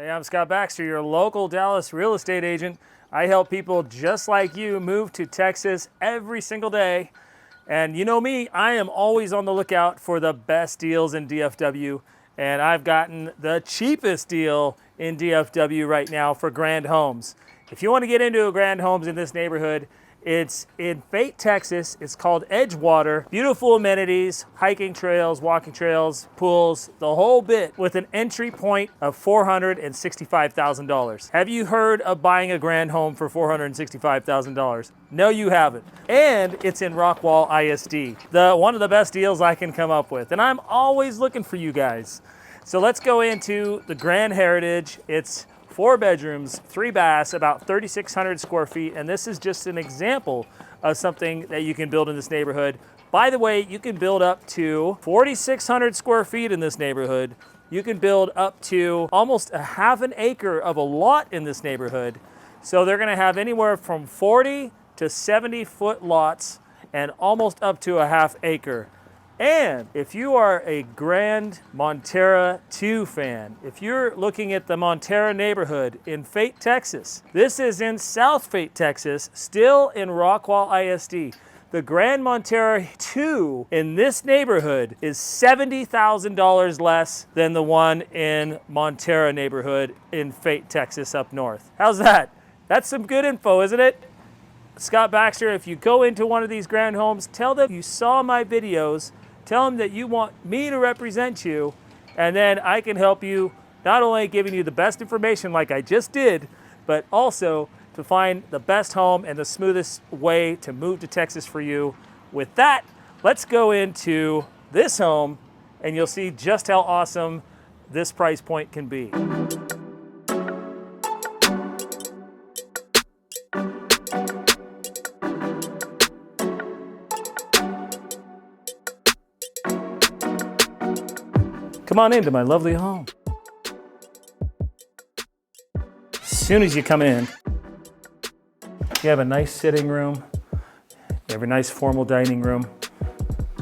Hey, I'm Scott Baxter, your local Dallas real estate agent. I help people just like you move to Texas every single day. And you know me, I am always on the lookout for the best deals in DFW. And I've gotten the cheapest deal in DFW right now for Grand Homes. If you want to get into a Grand Homes in this neighborhood, it's in Fate, Texas. It's called Edgewater. Beautiful amenities, hiking trails, walking trails, pools, the whole bit, with an entry point of $465,000. Have you heard of buying a grand home for $465,000? No, you haven't. And it's in Rockwall ISD. One of the best deals I can come up with. And I'm always looking for you guys. So let's go into the Grand Heritage. It's 4 bedrooms, 3 baths, about 3,600 square feet. And this is just an example of something that you can build in this neighborhood. By the way, you can build up to 4,600 square feet in this neighborhood. You can build up to almost a half an acre of a lot in this neighborhood. So they're gonna have anywhere from 40 to 70 foot lots and almost up to a half acre. And if you are a Grand Montera 2 fan, if you're looking at the Montera neighborhood in Fate, Texas, this is in South Fate, Texas, still in Rockwall ISD. The Grand Montera 2 in this neighborhood is $70,000 less than the one in Montera neighborhood in Fate, Texas up north. How's that? That's some good info, isn't it? Scott Baxter, if you go into one of these Grand Homes, tell them you saw my videos. Tell them that you want me to represent you, and then I can help you, not only giving you the best information like I just did, but also to find the best home and the smoothest way to move to Texas for you. With that, let's go into this home, and you'll see just how awesome this price point can be. Come on into my lovely home. As soon as you come in, you have a nice sitting room, you have a nice formal dining room,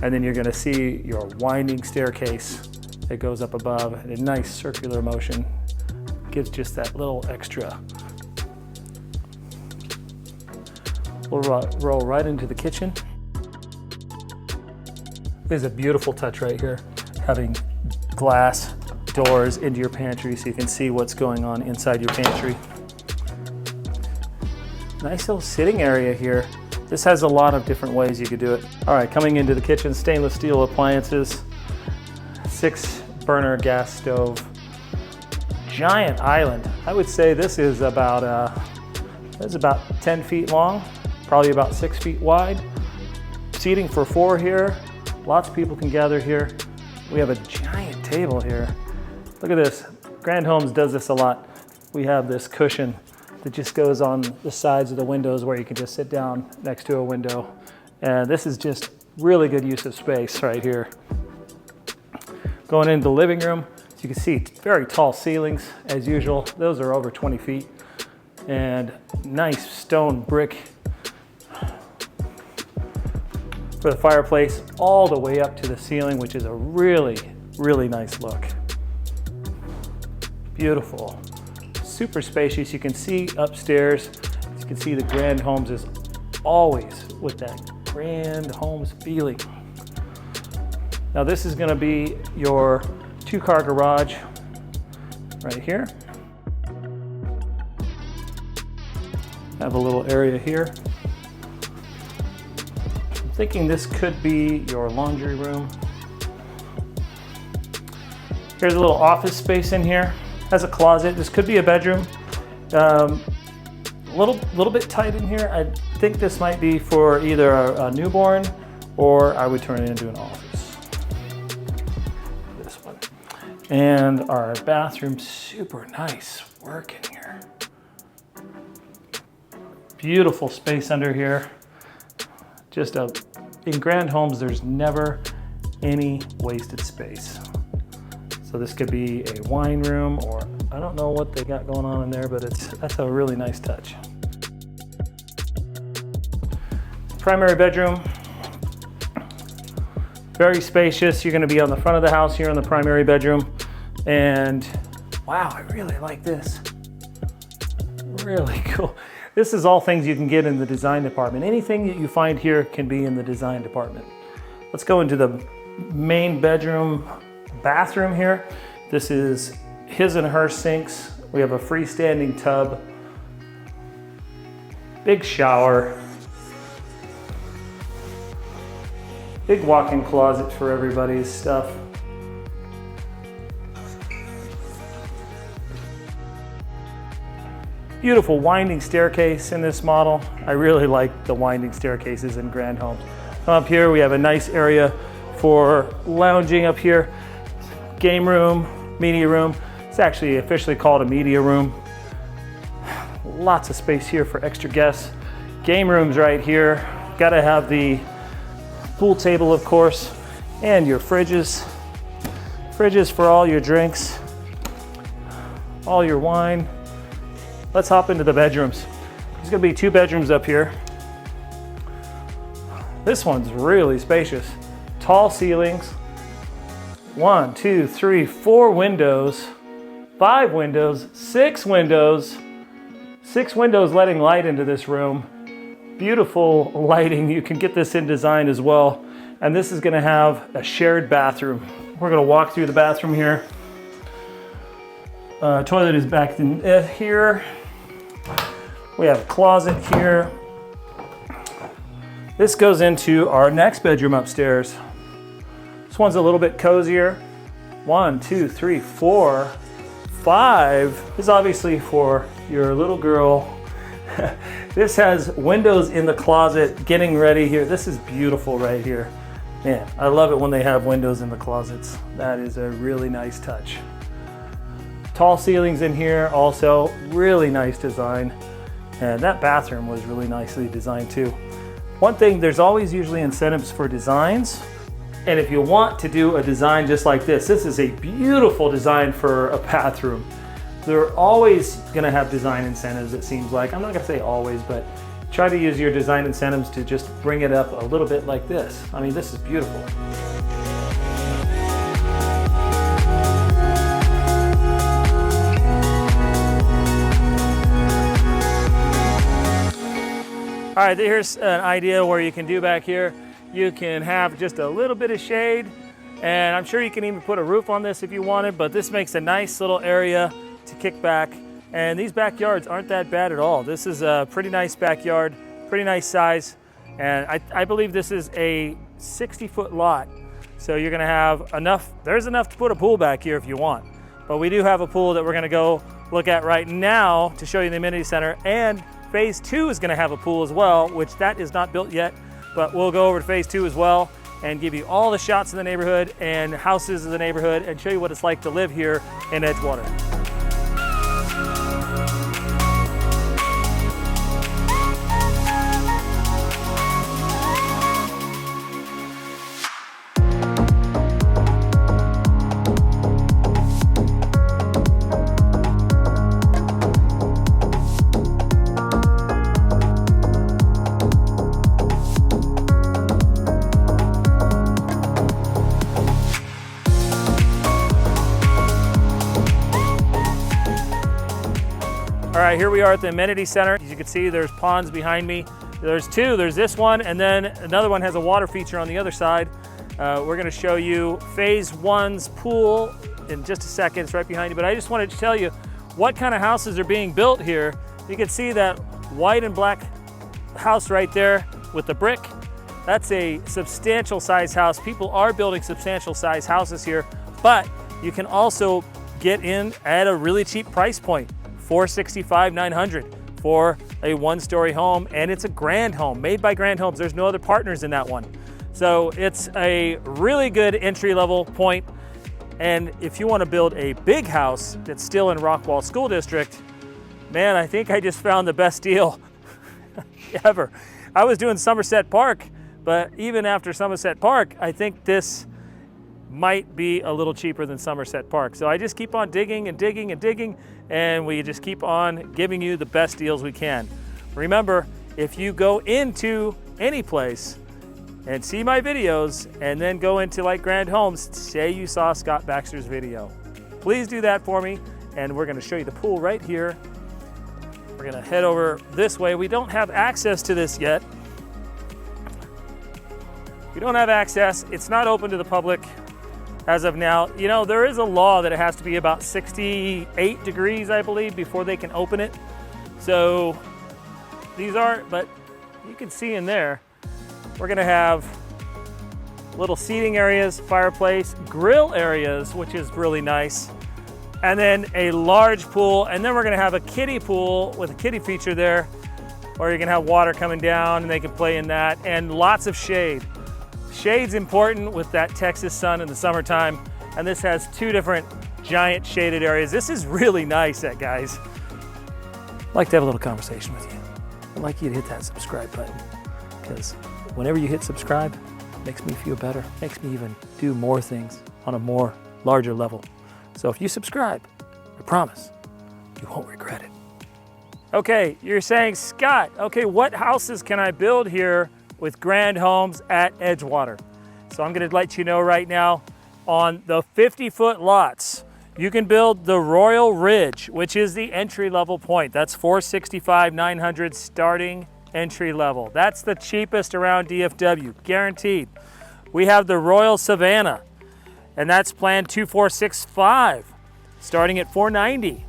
and then you're gonna see your winding staircase that goes up above in a nice circular motion. Gives just that little extra. We'll roll right into the kitchen. There's a beautiful touch right here, having glass doors into your pantry so you can see what's going on inside your pantry. Nice little sitting area here. This has a lot of different ways you could do it. All right, coming into the kitchen, stainless steel appliances, 6 burner gas stove, giant island. I would say this is about 10 feet long, probably about 6 feet wide. Seating for 4 here. Lots of people can gather here. We have a giant table here. Look at this. Grand Homes does this a lot. We have this cushion that just goes on the sides of the windows where you can just sit down next to a window. And this is just really good use of space right here. Going into the living room, as you can see, very tall ceilings as usual. Those are over 20 feet. And nice stone brick for the fireplace all the way up to the ceiling, which is a really, really nice look. Beautiful, super spacious. You can see upstairs, as you can see the Grand Homes is always with that Grand Homes feeling. Now this is gonna be your 2-car garage right here. Have a little area here. Thinking this could be your laundry room. Here's a little office space in here. Has a closet. This could be a bedroom. A little bit tight in here. I think this might be for either a newborn or I would turn it into an office. This one. And our bathroom, super nice work in here. Beautiful space under here. In Grand Homes, there's never any wasted space. So this could be a wine room, or I don't know what they got going on in there, but that's a really nice touch. Primary bedroom, very spacious. You're gonna be on the front of the house here in the primary bedroom, and Wow, I really like this. Really cool. This is all things you can get in the design department. Anything that you find here can be in the design department. Let's go into the main bedroom bathroom here. This is his and her sinks. We have a freestanding tub, big shower, big walk-in closet for everybody's stuff. Beautiful winding staircase in this model. I really like the winding staircases in grand homes. Come up here, we have a nice area for lounging up here. Game room, media room. It's actually officially called a media room. Lots of space here for extra guests. Game rooms right here. Gotta have the pool table, of course, and your fridges. Fridges for all your drinks, all your wine. Let's hop into the bedrooms. There's gonna be 2 bedrooms up here. This one's really spacious. Tall ceilings. 1, 2, 3, 4 windows, 5 windows, 6 windows. 6 windows letting light into this room. Beautiful lighting. You can get this in design as well. And this is gonna have a shared bathroom. We're gonna walk through the bathroom here. Toilet is back in here. We have a closet here. This goes into our next bedroom upstairs. This one's a little bit cozier. 1, 2, 3, 4, 5. This is obviously for your little girl. This has windows in the closet getting ready here. This is beautiful right here. Man, I love it when they have windows in the closets. That is a really nice touch. Tall ceilings in here also, really nice design. And that bathroom was really nicely designed too. One thing, there's always usually incentives for designs. And if you want to do a design just like this is a beautiful design for a bathroom. They're always gonna have design incentives, it seems like. I'm not gonna say always, but try to use your design incentives to just bring it up a little bit like this. I mean, this is beautiful. All right, here's an idea where you can do back here. You can have just a little bit of shade, and I'm sure you can even put a roof on this if you wanted, but this makes a nice little area to kick back. And these backyards aren't that bad at all. This is a pretty nice backyard, pretty nice size. And I believe this is a 60-foot lot. So you're gonna have enough, there's enough to put a pool back here if you want. But we do have a pool that we're gonna go look at right now to show you the amenity center. And phase 2 is gonna have a pool as well, which that is not built yet, but we'll go over to phase 2 as well and give you all the shots of the neighborhood and houses of the neighborhood and show you what it's like to live here in Edgewater. All right, here we are at the amenity center. As you can see, there's ponds behind me. There's 2, there's this one, and then another one has a water feature on the other side. We're gonna show you phase 1's pool in just a second. It's right behind you, but I just wanted to tell you what kind of houses are being built here. You can see that white and black house right there with the brick. That's a substantial size house. People are building substantial size houses here, but you can also get in at a really cheap price point. $465,000, $900 for a 1-story home, and it's a grand home made by Grand Homes. There's no other partners in that one. So it's a really good entry-level point. And if you want to build a big house that's still in Rockwall School District, man, I think I just found the best deal ever. I was doing Somerset Park, but even after Somerset Park, I think this might be a little cheaper than Somerset Park. So I just keep on digging and digging and digging, and we just keep on giving you the best deals we can. Remember, if you go into any place and see my videos and then go into like Grand Homes, say you saw Scott Baxter's video. Please do that for me, and we're gonna show you the pool right here. We're gonna head over this way. We don't have access to this yet. We don't have access. It's not open to the public as of now. You know, there is a law that it has to be about 68 degrees, I believe, before they can open it. So these are, but you can see in there, we're gonna have little seating areas, fireplace, grill areas, which is really nice. And then a large pool, and then we're gonna have a kiddie pool with a kiddie feature there, or you're gonna have water coming down and they can play in that, and lots of shade. Shade's important with that Texas sun in the summertime, and this has 2 different giant shaded areas. This is really nice, guys. I'd like to have a little conversation with you. I'd like you to hit that subscribe button, because whenever you hit subscribe, it makes me feel better, makes me even do more things on a more larger level. So if you subscribe, I promise you won't regret it. Okay, you're saying, Scott, okay, what houses can I build here with Grand Homes at Edgewater? So I'm gonna let you know right now, on the 50-foot lots, you can build the Royal Ridge, which is the entry-level point. That's $465,900 starting entry level. That's the cheapest around DFW, guaranteed. We have the Royal Savannah, and that's planned 2465, starting at $490.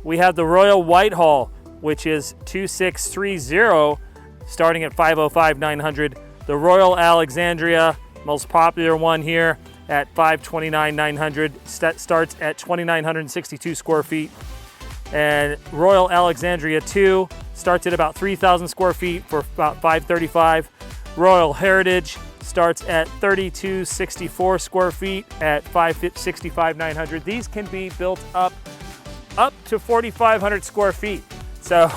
We have the Royal Whitehall, which is 2630, starting at $505,900. The Royal Alexandria, most popular one here, at $529,900, starts at 2,962 square feet. And Royal Alexandria 2 starts at about 3,000 square feet for about $535. Royal Heritage starts at 3,264 square feet at $565,900. These can be built up to 4,500 square feet. So,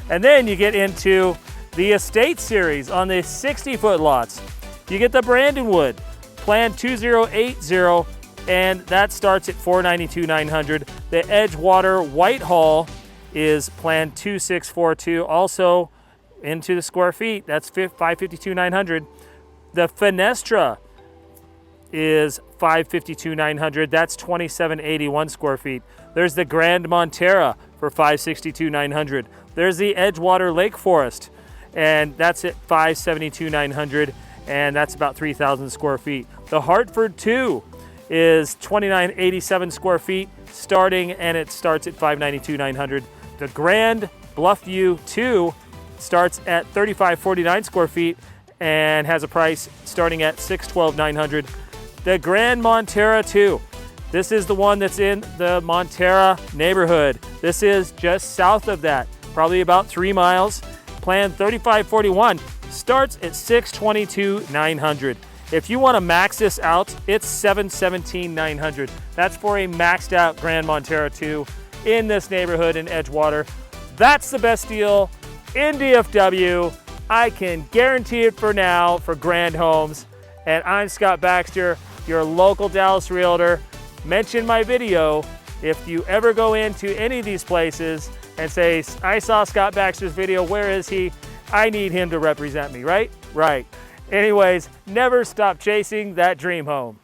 and then you get into the Estate Series on the 60-foot lots. You get the Brandonwood, Plan 2080, and that starts at $492,900. The Edgewater Whitehall is Plan 2642, also into the square feet. That's $552,900. The Fenestra is $552,900. That's 2,781 square feet. There's the Grand Montera for $562,900. There's the Edgewater Lake Forest, and that's at $572,900, and that's about 3,000 square feet. The Hartford 2 is 2,987 square feet starting, and it starts at $592,900. The Grand Bluffview 2 starts at 3,549 square feet and has a price starting at $612,900. The Grand Montera 2. This is the one that's in the Montera neighborhood. This is just south of that, probably about 3 miles. Plan 3541 starts at $622,900. If you want to max this out, it's $717,900. That's for a maxed out Grand Montera 2 in this neighborhood in Edgewater. That's the best deal in DFW. I can guarantee it for now for Grand Homes. And I'm Scott Baxter, your local Dallas realtor. Mention my video if you ever go into any of these places and say, I saw Scott Baxter's video, where is he? I need him to represent me, right? Right. Anyways, never stop chasing that dream home.